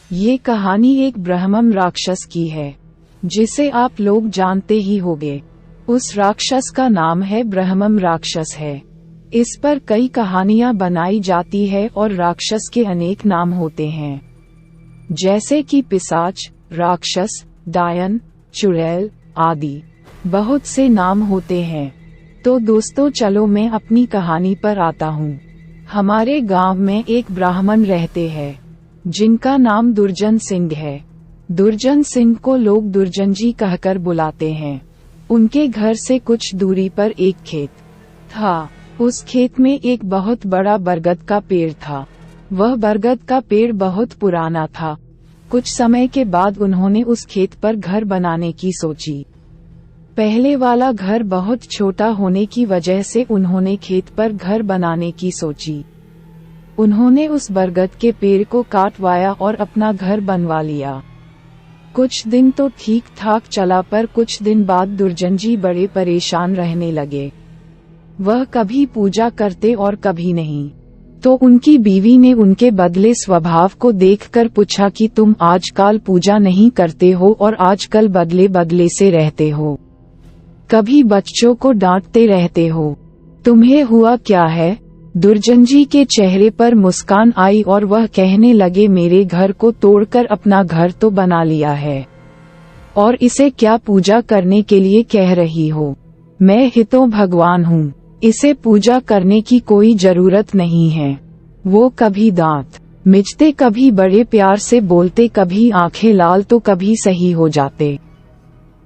ये कहानी एक ब्रह्मम राक्षस की है, जिसे आप लोग जानते ही होंगे। उस राक्षस का नाम है ब्रह्मम राक्षस है। इस पर कई कहानियां बनाई जाती है और राक्षस के अनेक नाम होते हैं, जैसे कि पिशाच, राक्षस, डायन, चुड़ैल आदि बहुत से नाम होते हैं। तो दोस्तों चलो मैं अपनी कहानी पर आता हूँ। हमारे गांव में एक ब्राह्मण रहते हैं, जिनका नाम दुर्जन सिंह है। दुर्जन सिंह को लोग दुर्जन जी कहकर बुलाते हैं। उनके घर से कुछ दूरी पर एक खेत था। उस खेत में एक बहुत बड़ा बरगद का पेड़ था। वह बरगद का पेड़ बहुत पुराना था। कुछ समय के बाद उन्होंने उस खेत पर घर बनाने की सोची। पहले वाला घर बहुत छोटा होने की वजह से उन्होंने खेत पर घर बनाने की सोची। उन्होंने उस बरगद के पेड़ को काटवाया और अपना घर बनवा लिया। कुछ दिन तो ठीक ठाक चला, पर कुछ दिन बाद दुर्जन जी बड़े परेशान रहने लगे। वह कभी पूजा करते और कभी नहीं। तो उनकी बीवी ने उनके बदले स्वभाव को देखकर पूछा कि तुम आजकल पूजा नहीं करते हो और आजकल बदले बदले से रहते हो, कभी बच्चों को डांटते रहते हो, तुम्हें हुआ क्या है? दुर्जन जी के चेहरे पर मुस्कान आई और वह कहने लगे, मेरे घर को तोड़कर अपना घर तो बना लिया है, और इसे क्या पूजा करने के लिए कह रही हो? मैं ही तो भगवान हूँ, इसे पूजा करने की कोई जरूरत नहीं है। वो कभी दांत मिचते, कभी बड़े प्यार से बोलते, कभी आंखें लाल तो कभी सही हो जाते।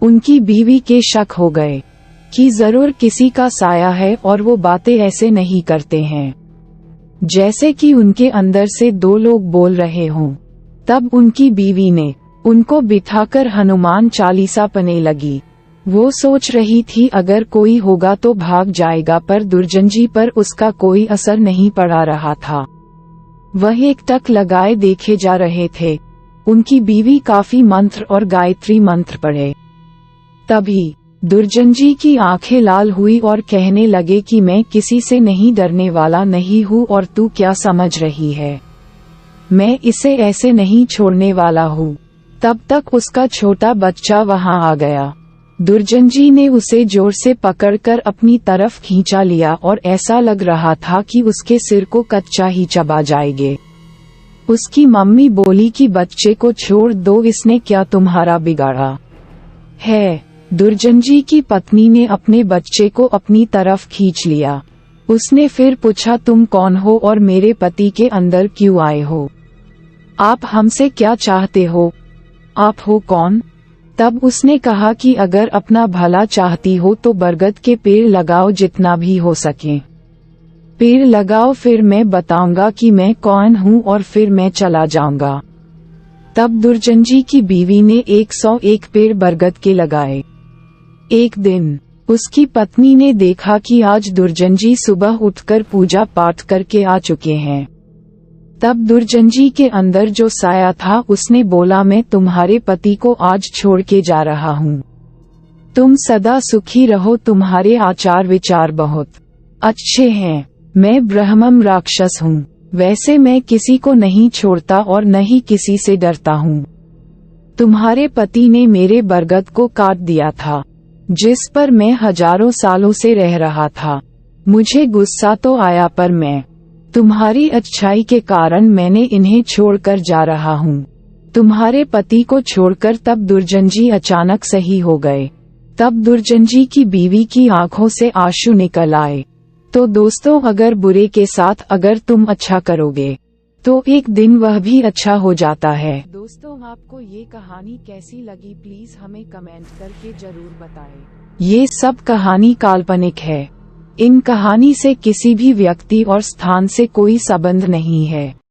उनकी बीवी के शक हो गए कि जरूर किसी का साया है और वो बातें ऐसे नहीं करते हैं जैसे कि उनके अंदर से दो लोग बोल रहे हों। तब उनकी बीवी ने उनको बिठाकर हनुमान चालीसा पढ़ने लगी। वो सोच रही थी अगर कोई होगा तो भाग जाएगा, पर दुर्जन जी पर उसका कोई असर नहीं पड़ा रहा था। वह एक टक लगाए देखे जा रहे थे। उनकी बीवी काफी मंत्र और गायत्री मंत्र पढ़े। तभी दुर्जन जी की आंखें लाल हुई और कहने लगे कि मैं किसी से नहीं डरने वाला नहीं हूँ, और तू क्या समझ रही है? मैं इसे ऐसे नहीं छोड़ने वाला हूँ। तब तक उसका छोटा बच्चा वहाँ आ गया। दुर्जन जी ने उसे जोर से पकड़कर अपनी तरफ खींचा लिया और ऐसा लग रहा था कि उसके सिर को कच्चा ही चबा जाएंगे। उसकी मम्मी बोली कि बच्चे को छोड़ दो, इसने क्या तुम्हारा बिगाड़ा है? दुर्जन जी की पत्नी ने अपने बच्चे को अपनी तरफ खींच लिया। उसने फिर पूछा, तुम कौन हो और मेरे पति के अंदर क्यों आए हो? आप हमसे क्या चाहते हो? आप हो कौन? तब उसने कहा कि अगर अपना भला चाहती हो तो बरगद के पेड़ लगाओ, जितना भी हो सके पेड़ लगाओ, फिर मैं बताऊंगा कि मैं कौन हूँ और फिर मैं चला जाऊंगा। तब दुर्जन जी की बीवी ने 101 पेड़ बरगद के लगाए। एक दिन उसकी पत्नी ने देखा कि आज दुर्जन जी सुबह उठकर पूजा पाठ करके आ चुके हैं। तब दुर्जन जी के अंदर जो साया था उसने बोला, मैं तुम्हारे पति को आज छोड़ के जा रहा हूँ। तुम सदा सुखी रहो, तुम्हारे आचार विचार बहुत अच्छे हैं। मैं ब्रह्मम राक्षस हूँ। वैसे मैं किसी को नहीं छोड़ता और न ही किसी से डरता हूँ। तुम्हारे पति ने मेरे बरगद को काट दिया था, जिस पर मैं हजारों सालों से रह रहा था। मुझे गुस्सा तो आया, पर मैं तुम्हारी अच्छाई के कारण मैंने इन्हें छोड़कर जा रहा हूँ। तुम्हारे पति को छोड़कर तब दुर्जन जी अचानक सही हो गए। तब दुर्जन जी की बीवी की आंखों से आंसू निकल आए। तो दोस्तों, अगर बुरे के साथ अगर तुम अच्छा करोगे तो एक दिन वह भी अच्छा हो जाता है। दोस्तों, आपको ये कहानी कैसी लगी प्लीज हमें कमेंट करके जरूर बताएं। ये सब कहानी काल्पनिक है। इन कहानी से किसी भी व्यक्ति और स्थान से कोई संबंध नहीं है।